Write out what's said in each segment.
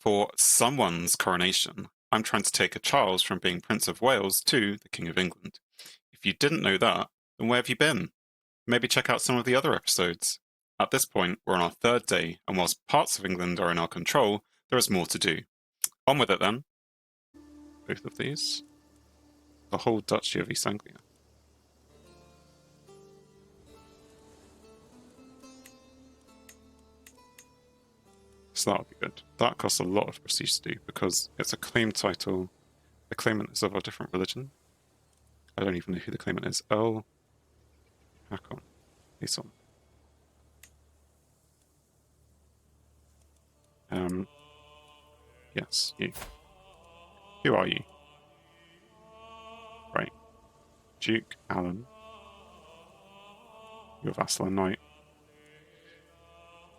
For someone's coronation, I'm trying to take a Charles from being Prince of Wales to the King of England. If you didn't know that, then where have you been? Maybe check out some of the other episodes. At this point, we're on our third day, and whilst parts of England are in our control, there is more to do. On with it then. Both of these. The whole Duchy of East Anglia. So that would be good. That costs a lot of prestige to do because it's a claimed title. The claimant is of a different religion. I don't even know who the claimant is. Earl Hakon. He's on. Yes, you. Who are you? Right. Duke Alan. You're vassal and knight.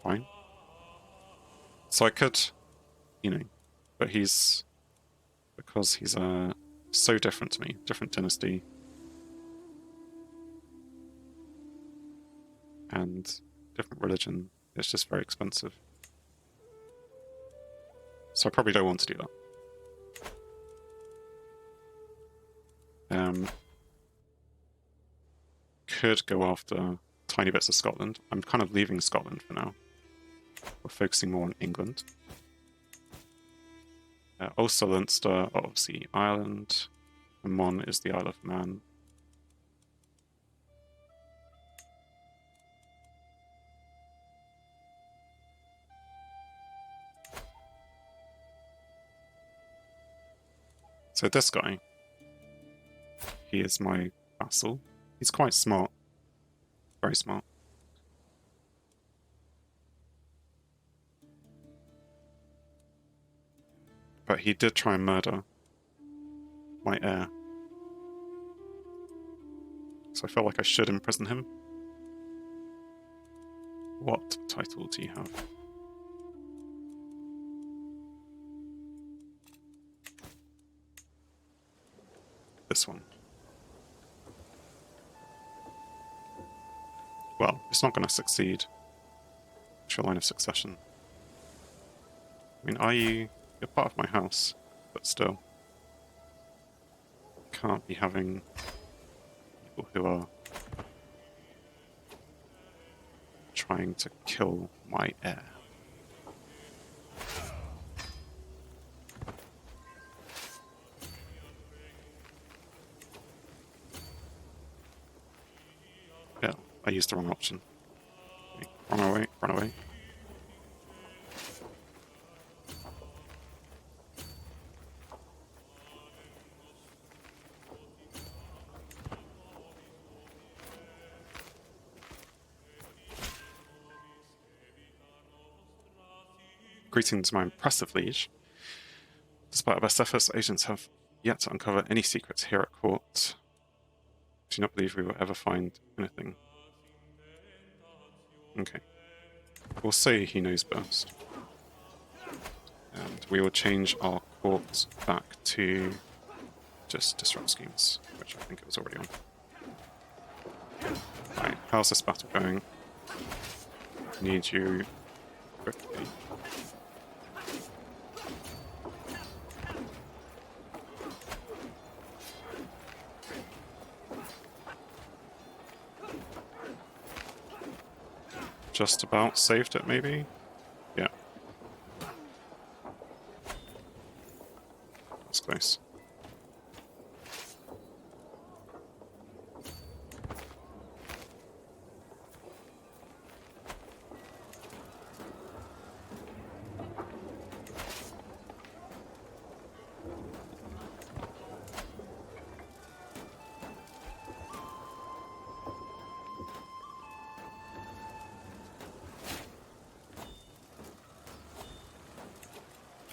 Fine. So I could, but because he's so different to me, different dynasty, and different religion, it's just very expensive. So I probably don't want to do that. Could go after tiny bits of Scotland. I'm kind of leaving Scotland for now. We're focusing more on England. Also Leinster, obviously Ireland. And Mon is the Isle of Man. So this guy, he is my vassal. He's quite smart. Very smart. But he did try and murder my heir. So I felt like I should imprison him. What title do you have? This one. Well, it's not going to succeed. It's your line of succession. I mean, you're part of my house, but still. Can't be having people who are trying to kill my heir. Yeah, I used the wrong option. Okay, run away, run away. Greetings, my impressive liege. Despite our best efforts, agents have yet to uncover any secrets here at court. I do not believe we will ever find anything. Okay. We'll say he knows best. And we will change our court back to just disrupt schemes, which I think it was already on. Right, how's this battle going? Need you quickly. Just about saved it, maybe? Yeah. That's close.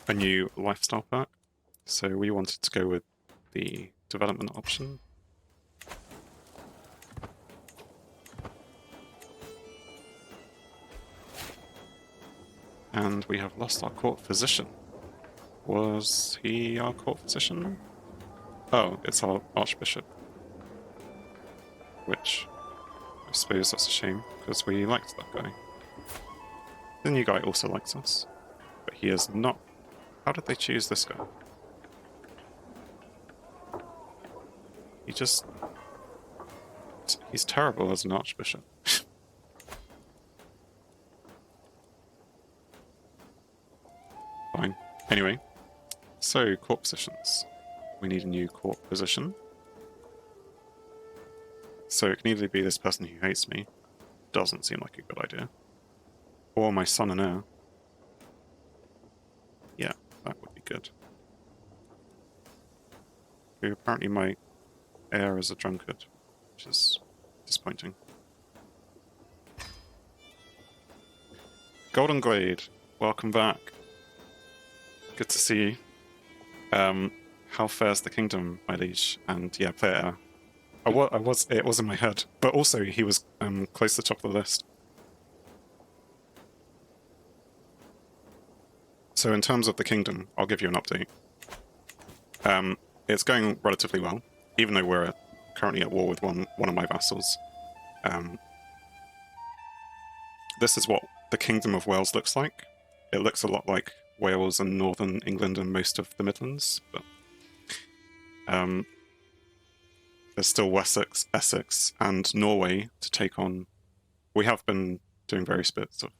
A new lifestyle pack. So we wanted to go with the development option. And we have lost our court physician. Was he our court physician? Oh, it's our archbishop. Which, I suppose that's a shame, because we liked that guy. The new guy also likes us, but he is not How did they choose this guy? He's terrible as an archbishop. Fine. Anyway, so court positions. We need a new court position. So it can either be this person who hates me, doesn't seem like a good idea, or my son and heir. Yeah, that would be good. Who apparently my heir is a drunkard, which is disappointing. Golden Glade, welcome back. Good to see you. How fares the kingdom, my liege? And yeah, player heir. It was in my head, but also he was close to the top of the list. So in terms of the kingdom, I'll give you an update. It's going relatively well, even though we're currently at war with one of my vassals. This is what the Kingdom of Wales looks like. It looks a lot like Wales and northern England and most of the Midlands, but there's still Wessex, Essex, and Norway to take on. We have been doing various bits of.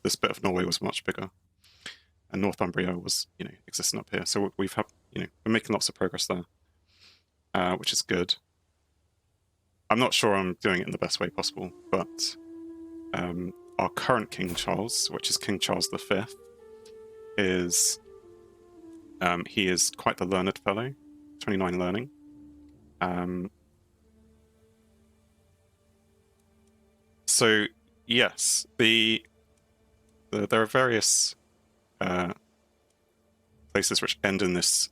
This bit of Norway was much bigger, and Northumbria was, existing up here. So we've had, we're making lots of progress there, which is good. I'm not sure I'm doing it in the best way possible, but our current King Charles, which is King Charles V, is he is quite the learned fellow, 29 learning. So yes, there are various places which end in this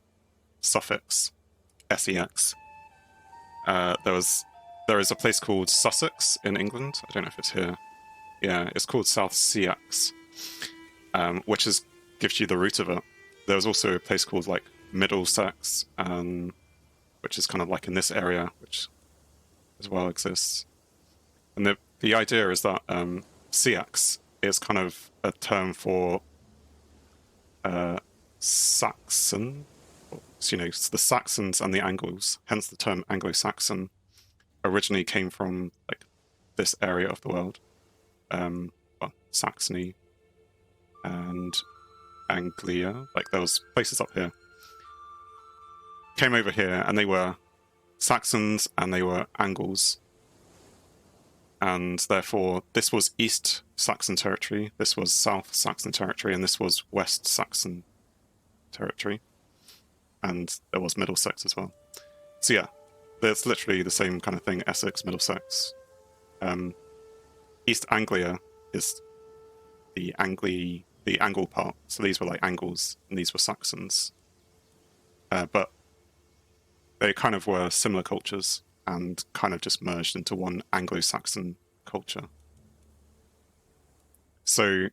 suffix sex. There is a place called Sussex in England. I don't know if it's here. Yeah, it's called South Seax, which gives you the root of it. There's also a place called like Middlesex, which is kind of like in this area, which as well exists. And the idea is that Seax is kind of a term for Saxon. So, it's the Saxons and the Angles, hence the term Anglo-Saxon originally came from like this area of the world. Well, Saxony and Anglia, like there was places up here, came over here and they were Saxons and they were Angles. And therefore, this was East Saxon territory, this was South Saxon territory, and this was West Saxon territory. And there was Middlesex as well. So yeah, it's literally the same kind of thing, Essex, Middlesex. East Anglia is the Angle part, so these were like Angles, and these were Saxons. But they kind of were similar cultures, and kind of just merged into one Anglo-Saxon culture. So,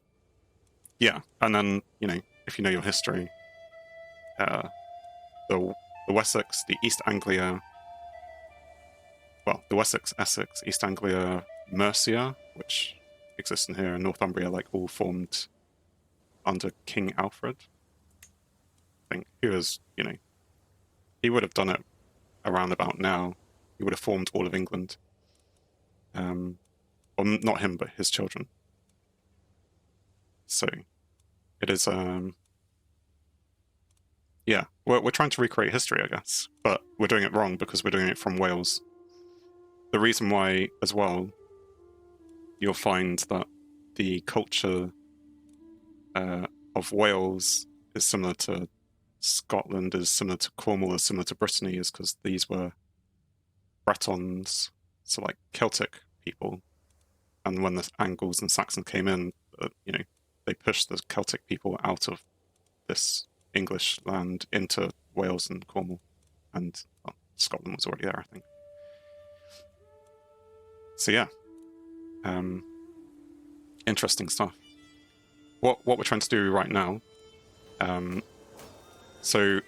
yeah, and then, if you know your history, the Wessex, the East Anglia, well, the Wessex, Essex, East Anglia, Mercia, which exists in here, and Northumbria, like all formed under King Alfred. I think he was, he would have done it around about now. He would have formed all of England. Well, not him, but his children. So it is, yeah, we're trying to recreate history, I guess, but we're doing it wrong because we're doing it from Wales. The reason why, as well, you'll find that the culture of Wales is similar to Scotland, is similar to Cornwall, is similar to Brittany, is because these were Bretons, so like Celtic people. And when the Angles and Saxons came in, they pushed the Celtic people out of this English land into Wales and Cornwall. And Scotland was already there, I think. So yeah, interesting stuff. What we're trying to do right now, so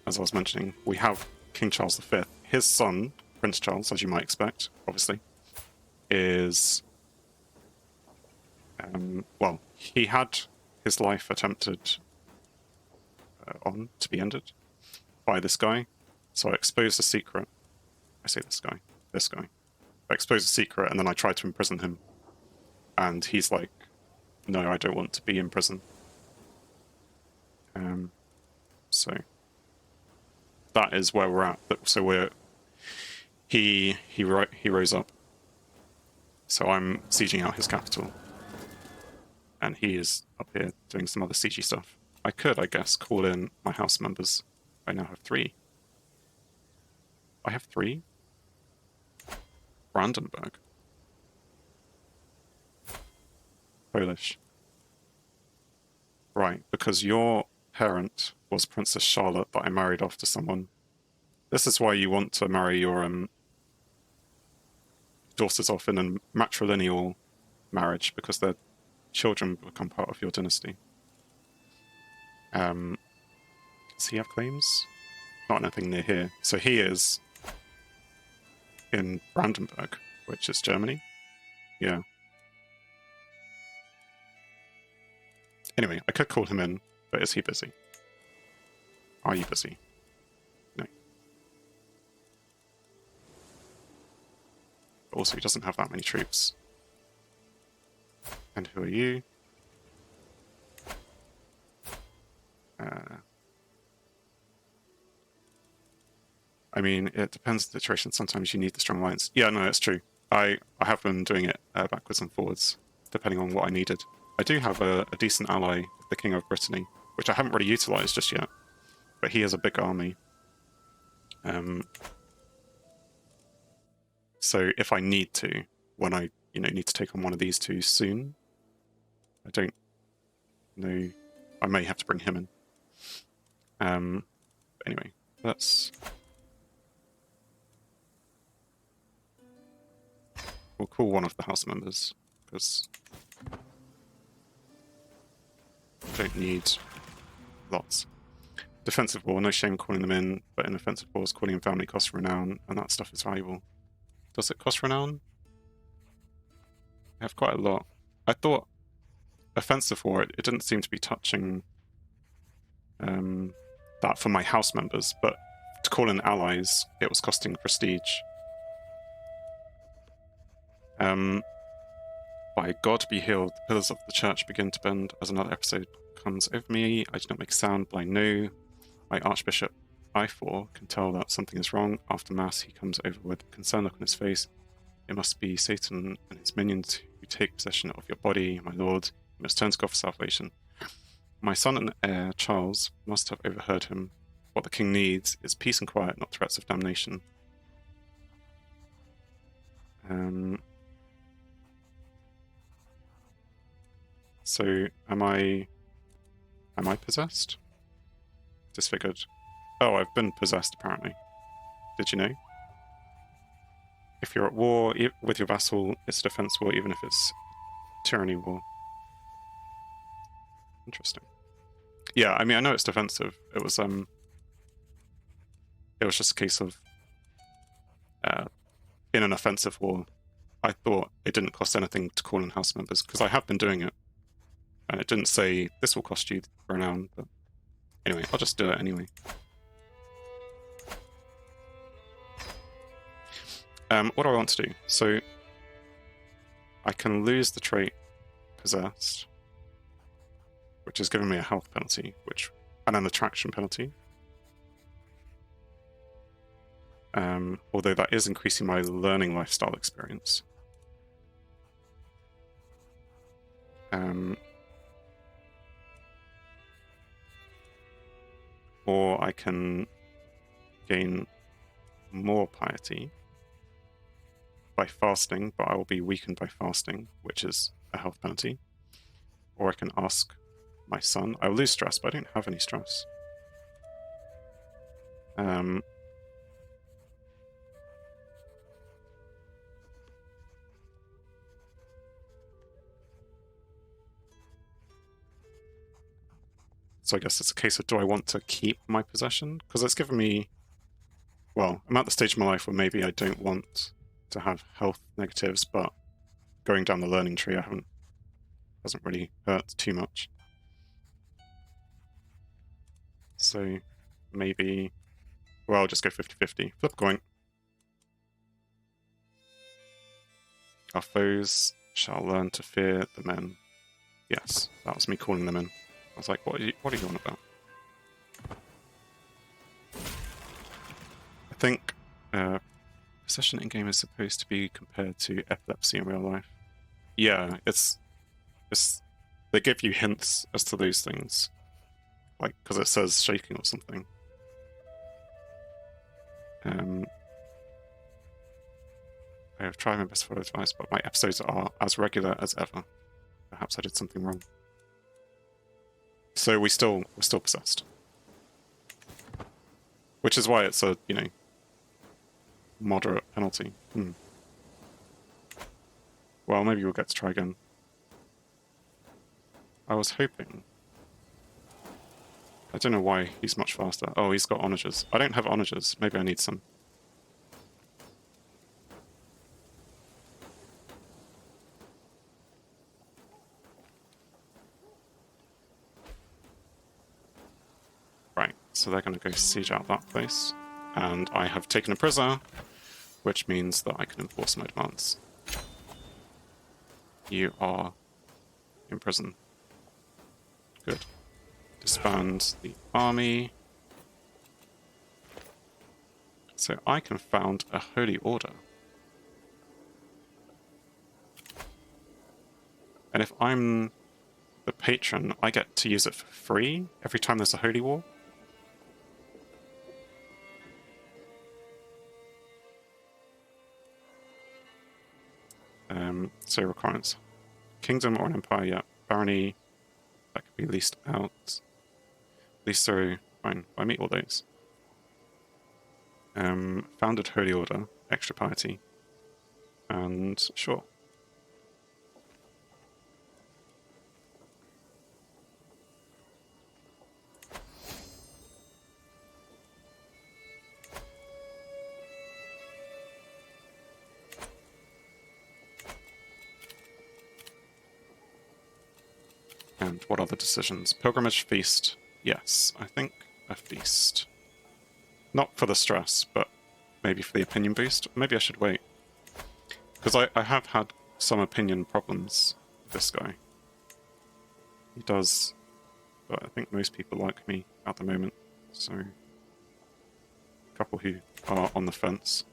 as I was mentioning, we have King Charles V. His son, Prince Charles, as you might expect, obviously, is well, he had his life attempted on to be ended by this guy. So I exposed a secret. I say this guy. I exposed a secret, and then I tried to imprison him. And he's like, no, I don't want to be in prison. So that is where we're at. So he rose up. So I'm sieging out his capital. And he is up here doing some other siegey stuff. I could, I guess, call in my house members. I now have 3. I have 3? Brandenburg. Polish. Right, because your parent was Princess Charlotte that I married off to someone. This is why you want to marry your daughters off in a matrilineal marriage, because their children become part of your dynasty. Does he have claims? Not anything near here. So he is in Brandenburg, which is Germany. Yeah. Anyway, I could call him in, but is he busy? Are you busy? No. But also, he doesn't have that many troops. And who are you? I mean, it depends on the situation. Sometimes you need the strong alliance. Yeah, no, it's true. I have been doing it backwards and forwards, depending on what I needed. I do have a decent ally, the King of Brittany, which I haven't really utilised just yet. But he has a big army. So if I need to, when I need to take on one of these two soon, I don't know. I may have to bring him in. Anyway, we'll call one of the house members, because I don't need lots. Defensive war, no shame calling them in, but in offensive wars, calling in family costs renown, and that stuff is valuable. Does it cost renown? I have quite a lot. I thought offensive war, it didn't seem to be touching that for my house members, but to call in allies, it was costing prestige. By God be healed, the pillars of the church begin to bend as another episode comes over me. I do not make a sound, but I know my Archbishop I4 can tell that something is wrong. After Mass, he comes over with a concerned look on his face. It must be Satan and his minions who take possession of your body, my lord. You must turn to God for salvation. My son and heir, Charles, must have overheard him. What the king needs is peace and quiet, not threats of damnation. So, am I possessed? Disfigured. Oh, I've been possessed, apparently. Did you know? If you're at war with your vassal, it's a defense war, even if it's tyranny war. Interesting. Yeah, I mean, I know it's defensive. It was just a case of in an offensive war, I thought it didn't cost anything to call in house members, because I have been doing it. And it didn't say, this will cost you renown, but anyway, I'll just do it anyway. What do I want to do? So, I can lose the trait possessed, which is giving me a health penalty, and an attraction penalty. Although that is increasing my learning lifestyle experience. Or I can gain more piety by fasting, but I will be weakened by fasting, which is a health penalty. Or I can ask my son. I will lose stress, but I don't have any stress. So I guess it's a case of, do I want to keep my possession? Because it's given me... Well, I'm at the stage of my life where maybe I don't want to have health negatives, but going down the learning tree, hasn't really hurt too much. So maybe... Well, I'll just go 50-50. Flip a coin. Our foes shall learn to fear the men. Yes, that was me calling them in. I was like, what are you on about? I think possession in-game is supposed to be compared to epilepsy in real life. Yeah, it's they give you hints as to those things. Like, because it says shaking or something. I have tried my best to follow advice, but my episodes are as regular as ever. Perhaps I did something wrong. So we're still possessed. Which is why it's a, moderate penalty. Well, maybe we'll get to try again. I was hoping. I don't know why he's much faster. Oh, he's got onagers. I don't have onagers. Maybe I need some. Right, so they're going to go siege out that place. And I have taken a prisoner, which means that I can enforce my demands. You are in prison. Good. Disband the army. So I can found a holy order. And if I'm the patron, I get to use it for free every time there's a holy war. So requirements. Kingdom or an empire, yeah. Barony, that could be leased out. Leased, so fine. I meet all those. Founded holy order, extra piety. And sure. And what other decisions? Pilgrimage, feast. Yes, I think a feast. Not for the stress, but maybe for the opinion boost. Maybe I should wait. Because I have had some opinion problems with this guy. He does, but I think most people like me at the moment. So, a couple who are on the fence.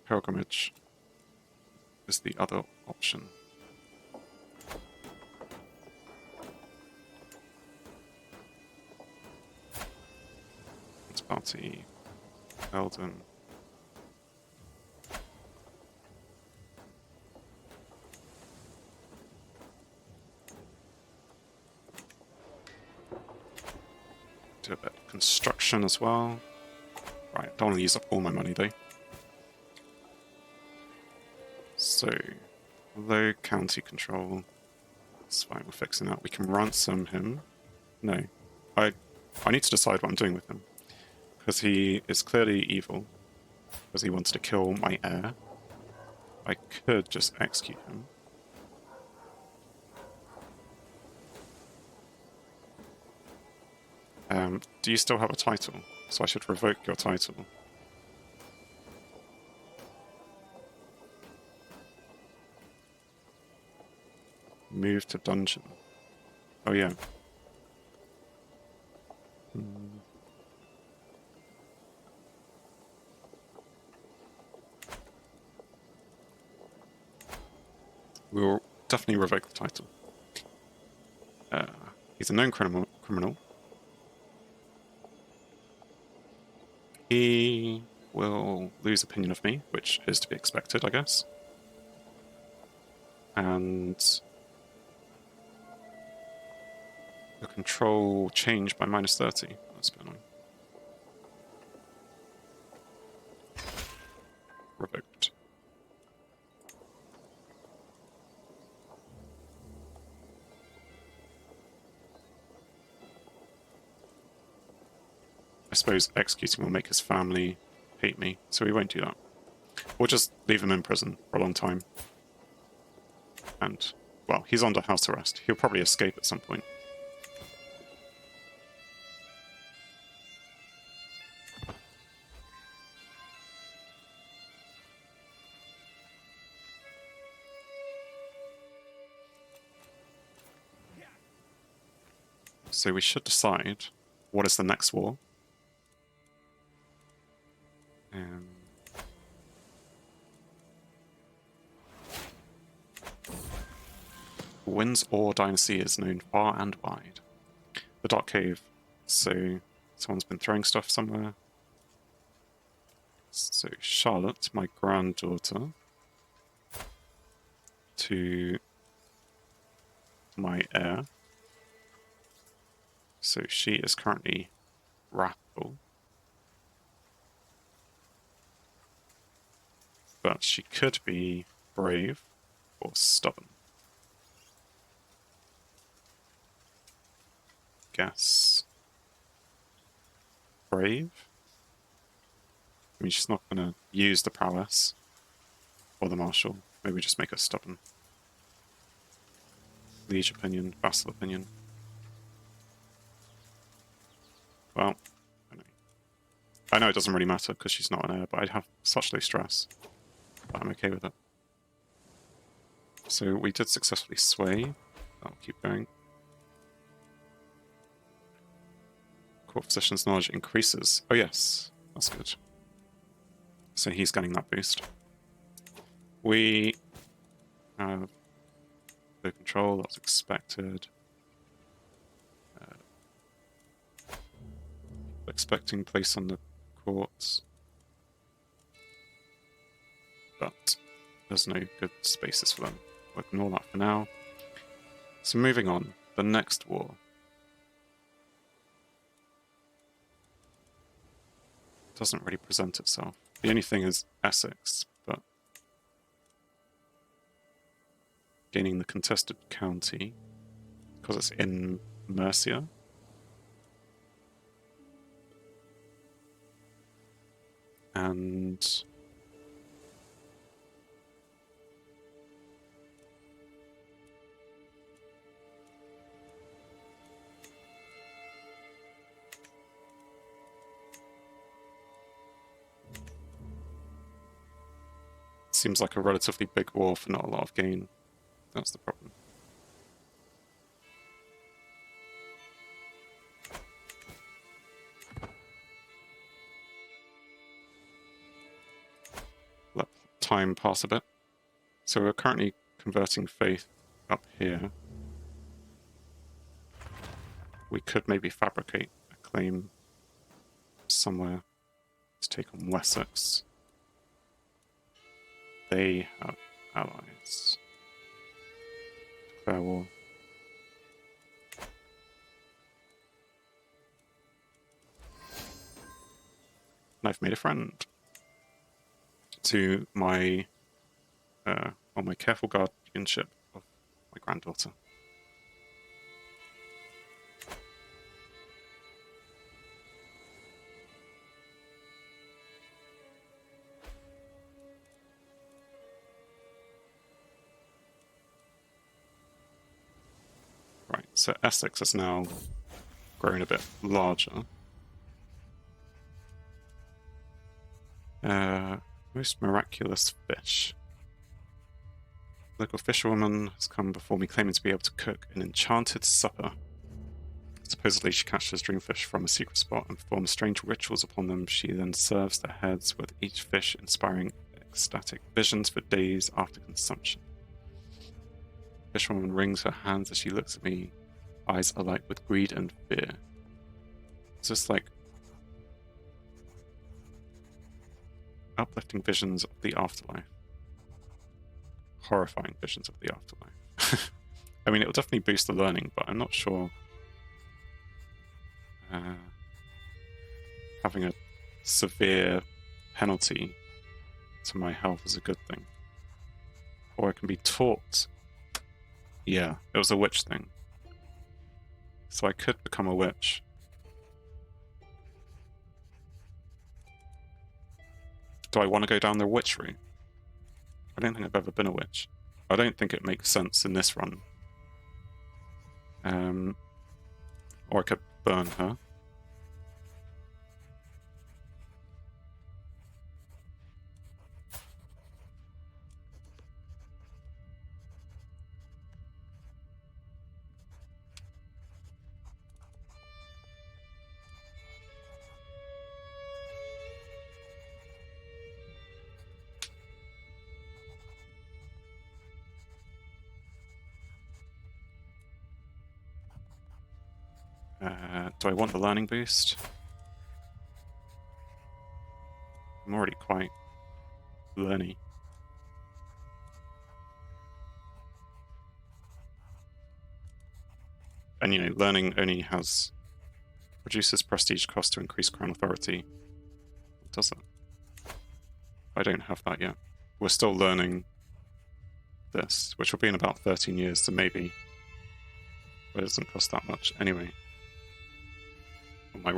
Pilgrimage is the other option. Party, Eldon. Do a bit of construction as well. Right, don't want to use up all my money though. So, low county control. That's fine, we're fixing that. We can ransom him. No, I need to decide what I'm doing with him. Because he is clearly evil. Because he wants to kill my heir. I could just execute him. Do you still have a title? So I should revoke your title. Move to dungeon. Oh yeah. We'll definitely revoke the title. He's a known criminal. He will lose opinion of me, which is to be expected, I guess. And the control change by -30. That's a bit annoying. Revoked. I suppose executing will make his family hate me, so we won't do that. We'll just leave him in prison for a long time. And Well, he's under house arrest. He'll probably escape at some point. So we should decide what is the next war. Windsor Dynasty is known far and wide. The Dark Cave. So someone's been throwing stuff somewhere. So Charlotte, my granddaughter, to my heir. So she is currently wrathful. But she could be brave or stubborn. Guess brave? I mean, she's not going to use the prowess or the martial. Maybe just make her stubborn. Liege opinion, vassal opinion. Well, I know it doesn't really matter because she's not an heir, but I'd have such low stress. But I'm okay with it. So we did successfully sway. I'll keep going. Court physician's knowledge increases. Oh yes, that's good. So he's getting that boost. We have low control, that was expected. Expecting place on the courts. But there's no good spaces for them. We'll ignore that for now. So moving on, the next war. Doesn't really present itself. The only thing is Essex, but gaining the contested county because it's in Mercia. And seems like a relatively big war for not a lot of gain. That's the problem. Let time pass a bit. So we're currently converting faith up here. We could maybe fabricate a claim somewhere to take on Wessex. They have allies. Declare war. And I've made a friend. To my my careful guardianship of my granddaughter. Right, so Essex has now grown a bit larger. Most miraculous fish. Local fisherwoman has come before me claiming to be able to cook an enchanted supper. Supposedly she catches dreamfish from a secret spot and performs strange rituals upon them. She then serves their heads, with each fish inspiring ecstatic visions for days after consumption. Fisherwoman wrings her hands as she looks at me, eyes alight with greed and fear. It's just like uplifting visions of the afterlife. Horrifying visions of the afterlife. I mean, it'll definitely boost the learning, but I'm not sure having a severe penalty to my health is a good thing. Or I can be taught. Yeah, it was a witch thing. So I could become a witch. Do I want to go down the witch route? I don't think I've ever been a witch. I don't think it makes sense in this run. Or I could burn her. Do I want the learning boost? I'm already quite learny. And you know, learning only has reduces prestige cost to increase crown authority. What does it? I don't have that yet. We're still learning this, which will be in about 13 years, so maybe. But it doesn't cost that much anyway. My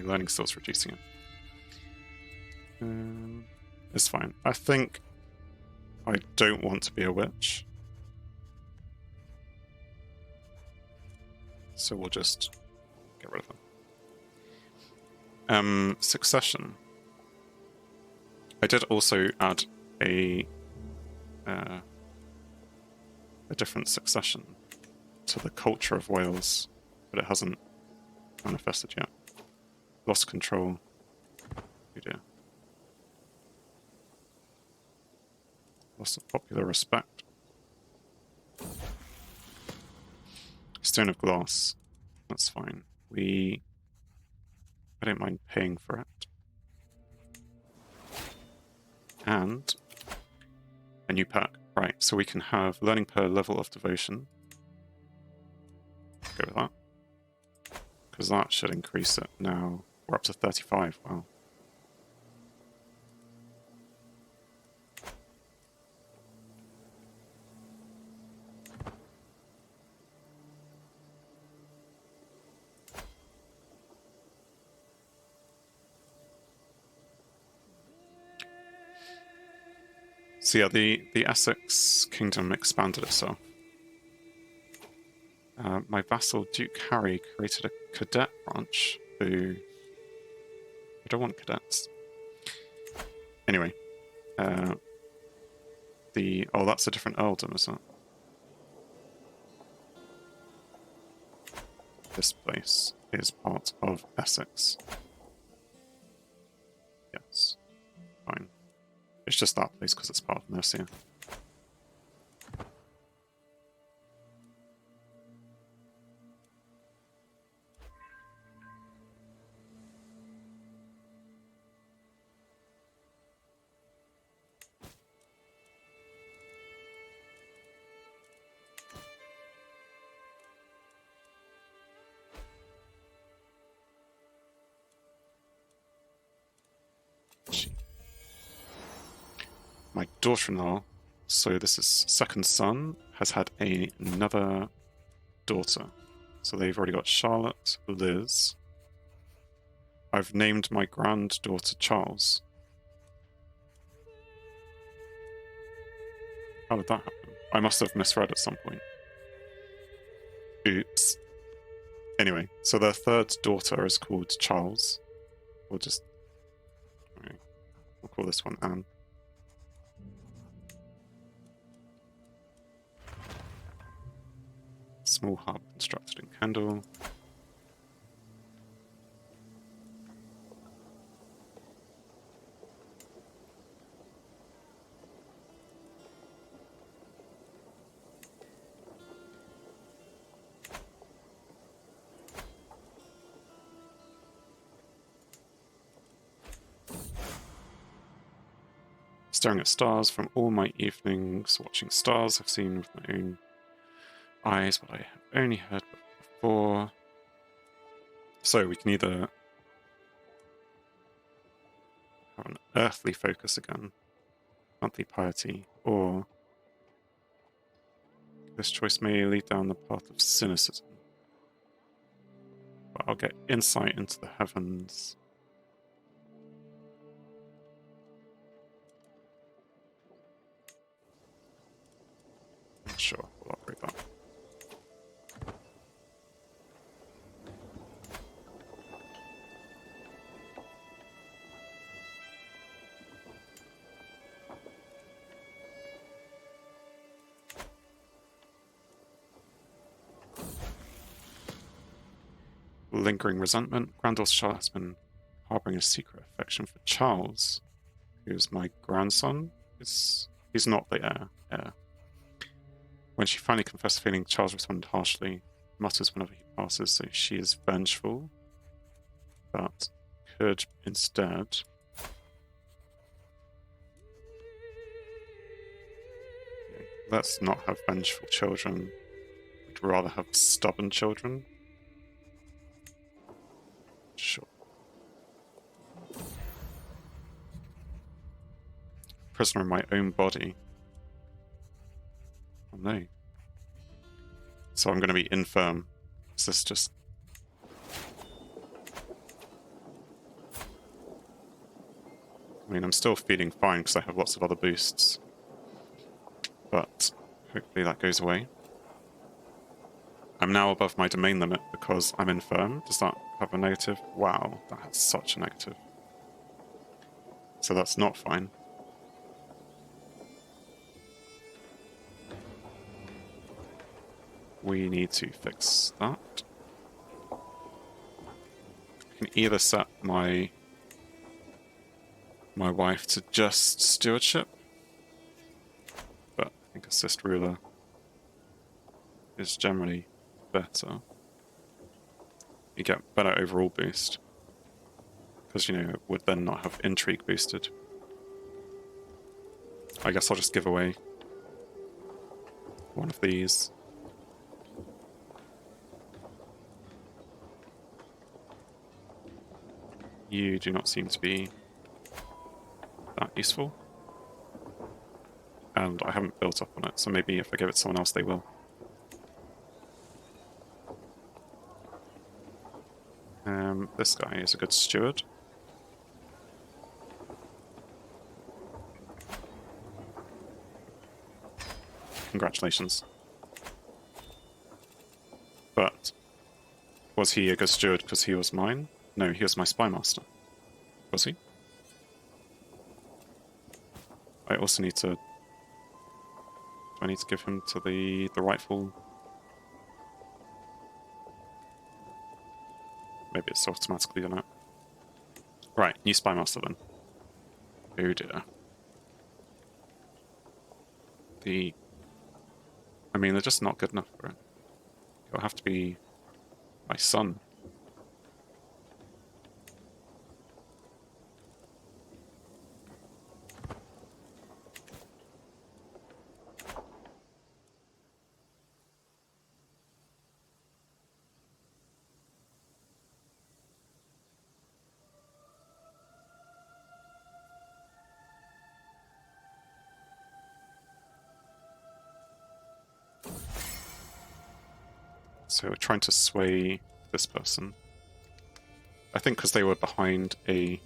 learning skill's reducing it. It's fine. I think I don't want to be a witch. So we'll just get rid of them. Succession. I did also add a different succession to the culture of Wales, but it hasn't manifested yet. Lost control. Oh dear. Lost popular respect. Stone of glass. That's fine. I don't mind paying for it. And a new perk. Right, so we can have learning per level of devotion. Go with that. Because that should increase it now. We're up to 35. Wow. So yeah, the Essex kingdom expanded itself. My vassal Duke Harry created a cadet branch who... I don't want cadets. Anyway. Oh, that's a different earldom, isn't it? This place is part of Essex. Yes. Fine. It's just that place because it's part of Mercia. My daughter-in-law, so this is second son, has had another daughter. So they've already got Charlotte, Liz. I've named my granddaughter Charles. How did that happen? I must have misread at some point. Oops. Anyway, so their third daughter is called Charles. We'll call this one Anne. Small hub constructed in Kendal. Staring at stars from all my evenings, watching stars I've seen with my own eyes, but I have only heard before. So we can either have an earthly focus again, monthly piety, or this choice may lead down the path of cynicism. But I'll get insight into the heavens. lingering resentment. Granddaughter Charlotte has been harboring a secret affection for Charles, who's my grandson. He's not the heir. When she finally confessed feeling, Charles responded harshly, mutters whenever he passes, so she is vengeful, but could instead let's not have vengeful children. I'd rather have stubborn children. Sure. Prisoner in my own body. Oh no. So I'm going to be infirm. Is this just... I mean, I'm still feeling fine because I have lots of other boosts. But hopefully that goes away. I'm now above my domain limit because I'm infirm. Does that have a negative? Wow, that has such a negative. So that's not fine. We need to fix that. I can either set my wife to just stewardship, but I think assist ruler is generally better. You get better overall boost, because, you know, it would then not have intrigue boosted. I guess I'll just give away one of these. You do not seem to be that useful. And I haven't built up on it, so maybe if I give it to someone else, they will. This guy is a good steward. Congratulations. But was he a good steward because he was mine? No, he was my spy master. Was he? I also need to... Do I need to give him to the rightful... Maybe it's automatically done it. Right, new spy master then. Oh dear. I mean, they're just not good enough for it. It'll have to be my son. So we're trying to sway this person. I think because they were behind a...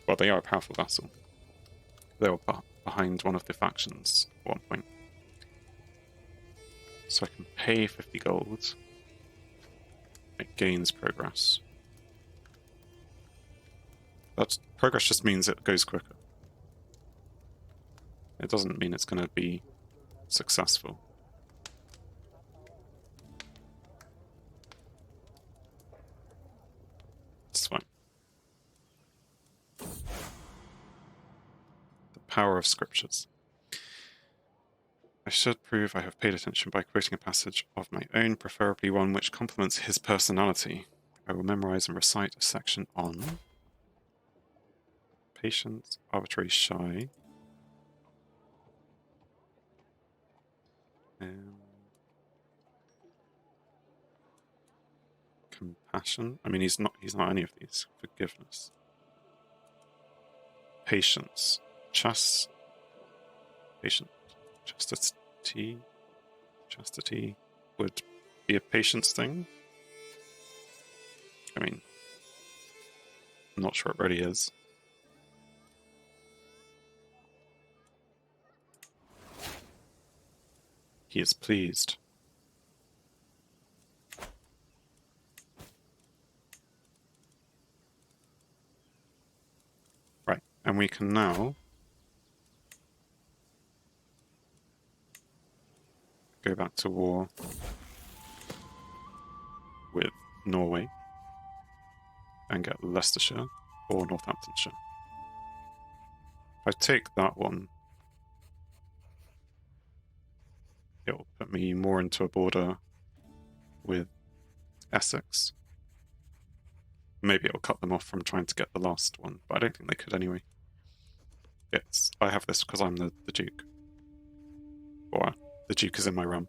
Well, they are a powerful vassal. They were behind one of the factions at one point. So I can pay 50 gold. It gains progress. That progress just means it goes quicker. It doesn't mean it's going to be successful. It's fine. The power of scriptures. I should prove I have paid attention by quoting a passage of my own, preferably one which complements his personality. I will memorize and recite a section on patience, arbitrary, shy, compassion. I mean, he's not any of these. Forgiveness, patience, chastity would be a patience thing. I mean, I'm not sure it really is. He is pleased. Right, and we can now go back to war with Norway. and get Leicestershire or Northamptonshire. If I take that one, it will put me more into a border with Essex. Maybe it'll cut them off from trying to get the last one, but I don't think they could anyway. I have this because I'm the Duke. Or the Duke is in my realm.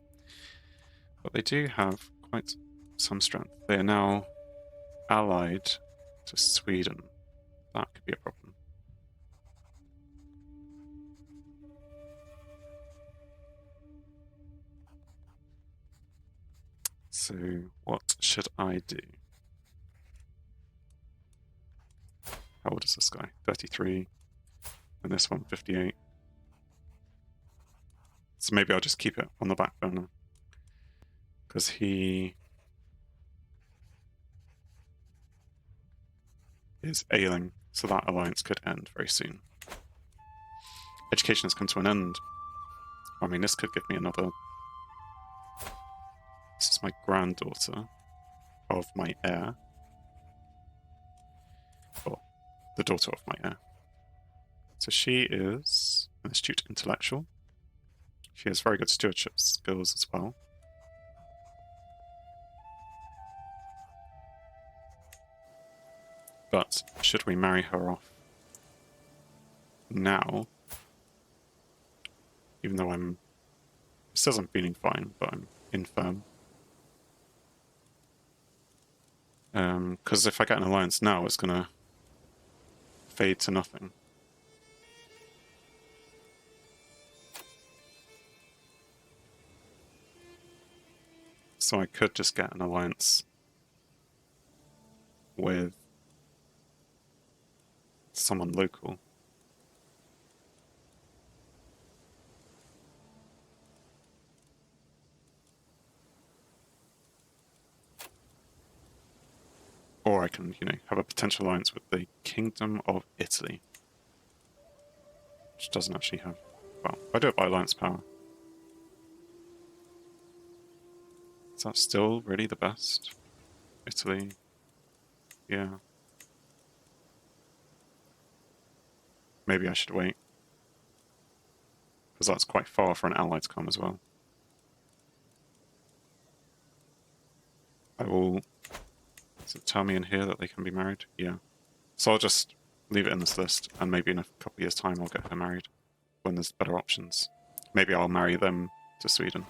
But they do have quite some strength. They are now allied to Sweden. That could be a problem. So what should I do? How old is this guy? 33. And this one, 58. So maybe I'll just keep it on the back burner. Because he is ailing, so that alliance could end very soon. Education has come to an end. I mean, this could give me another... This is my granddaughter of my heir. Or the daughter of my heir. So she is an astute intellectual. She has very good stewardship skills as well. But should we marry her off now, even though it says I'm feeling fine, but I'm infirm. Because if I get an alliance now, it's going to fade to nothing. So I could just get an alliance with someone local. Or I can, have a potential alliance with the Kingdom of Italy. Which doesn't actually have... Well, I do it by alliance power. Is that still really the best? Italy? Yeah. Maybe I should wait. Because that's quite far for an ally to come as well. I will... Does it tell me in here that they can be married? Yeah. So I'll just leave it in this list, and maybe in a couple of years' time I'll get her married when there's better options. Maybe I'll marry them to Sweden.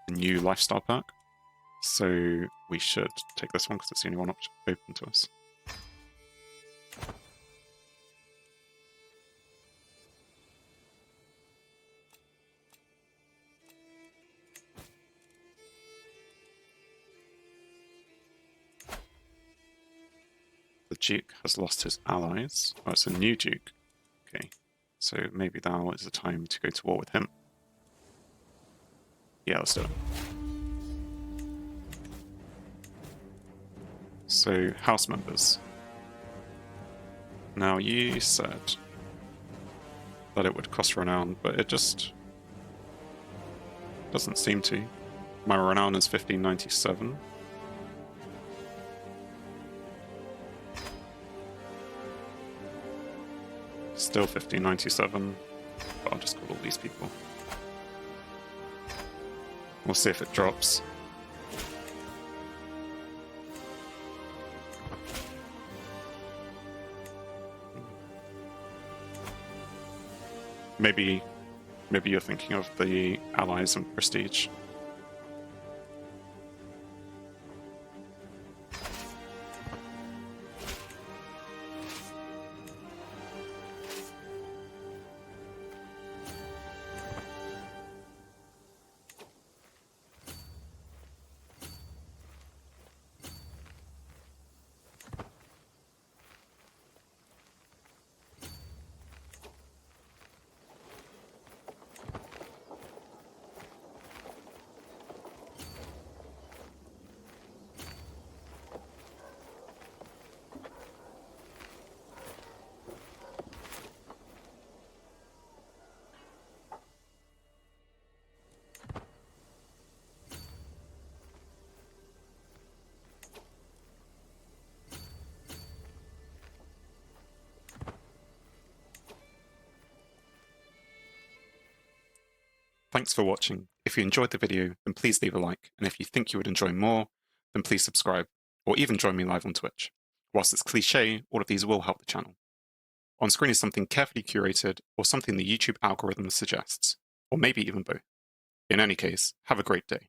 A new lifestyle perk. So we should take this one because it's the only one open to us. The Duke has lost his allies. Oh, it's a new Duke. Okay. So maybe now is the time to go to war with him. Yeah, let's do it. So, house members. Now, you said that it would cost renown, but it just doesn't seem to. My renown is 1597. Still 1597, but I'll just call all these people. We'll see if it drops. Maybe you're thinking of the allies and prestige. Thanks for watching. If you enjoyed the video, then please leave a like, and if you think you would enjoy more, then please subscribe, or even join me live on Twitch. Whilst it's cliche, all of these will help the channel. On screen is something carefully curated, or something the YouTube algorithm suggests, or maybe even both. In any case, have a great day.